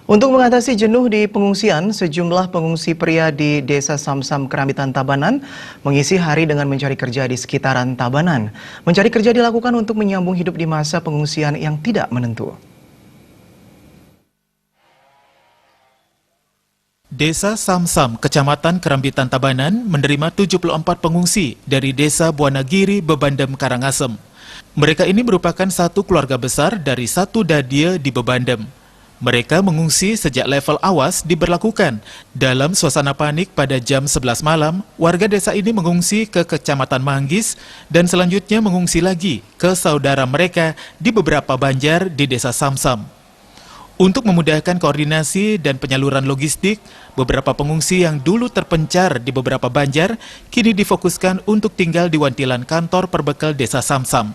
Untuk mengatasi jenuh di pengungsian, sejumlah pengungsi pria di Desa Samsam, Kerambitan, Tabanan mengisi hari dengan mencari kerja di sekitaran Tabanan. Mencari kerja dilakukan untuk menyambung hidup di masa pengungsian yang tidak menentu. Desa Samsam, Kecamatan Kerambitan, Tabanan menerima 74 pengungsi dari Desa Buanagiri, Bebandem, Karangasem. Mereka ini merupakan satu keluarga besar dari satu dadia di Bebandem. Mereka mengungsi sejak level awas diberlakukan. Dalam suasana panik pada jam 11 malam, warga desa ini mengungsi ke Kecamatan Manggis dan selanjutnya mengungsi lagi ke saudara mereka di beberapa banjar di Desa Samsam. Untuk memudahkan koordinasi dan penyaluran logistik, beberapa pengungsi yang dulu terpencar di beberapa banjar kini difokuskan untuk tinggal di wantilan kantor perbekal Desa Samsam.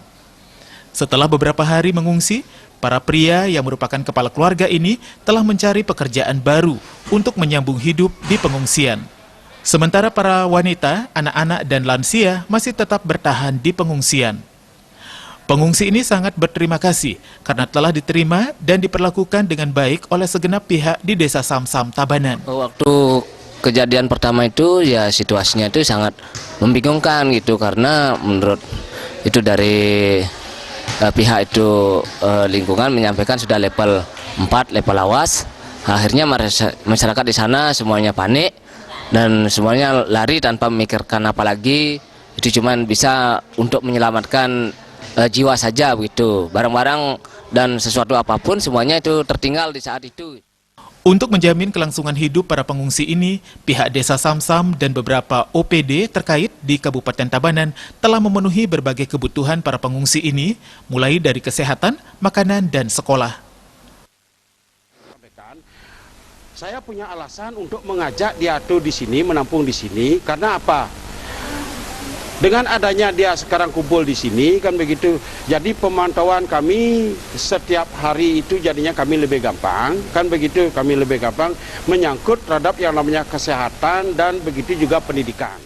Setelah beberapa hari mengungsi, para pria yang merupakan kepala keluarga ini telah mencari pekerjaan baru untuk menyambung hidup di pengungsian. Sementara para wanita, anak-anak, dan lansia masih tetap bertahan di pengungsian. Pengungsi ini sangat berterima kasih karena telah diterima dan diperlakukan dengan baik oleh segenap pihak di Desa Samsam, Tabanan. Waktu kejadian pertama itu ya situasinya itu sangat membingungkan gitu, karena menurut itu dari pihak itu lingkungan menyampaikan sudah level 4, level awas. Akhirnya masyarakat di sana semuanya panik dan semuanya lari tanpa memikirkan apa lagi. Itu cuma bisa untuk menyelamatkan jiwa saja begitu. Barang-barang dan sesuatu apapun semuanya itu tertinggal di saat itu. Untuk menjamin kelangsungan hidup para pengungsi ini, pihak Desa Samsam dan beberapa OPD terkait di Kabupaten Tabanan telah memenuhi berbagai kebutuhan para pengungsi ini, mulai dari kesehatan, makanan, dan sekolah. Saya punya alasan untuk mengajak dia tuh di sini, menampung di sini, karena apa? Dengan adanya dia sekarang kumpul di sini, kan begitu. Jadi pemantauan kami setiap hari itu jadinya kami lebih gampang, kan begitu. Kami lebih gampang menyangkut terhadap yang namanya kesehatan dan begitu juga pendidikan.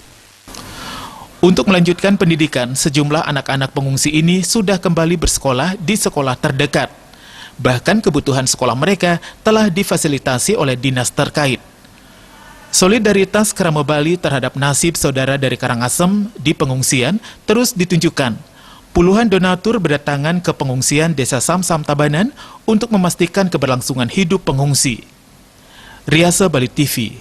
Untuk melanjutkan pendidikan, sejumlah anak-anak pengungsi ini sudah kembali bersekolah di sekolah terdekat. Bahkan kebutuhan sekolah mereka telah difasilitasi oleh dinas terkait. Solidaritas Kerama Bali terhadap nasib saudara dari Karangasem di pengungsian terus ditunjukkan. Puluhan donatur berdatangan ke pengungsian Desa Samsam, Tabanan untuk memastikan keberlangsungan hidup pengungsi. Riasa Bali TV.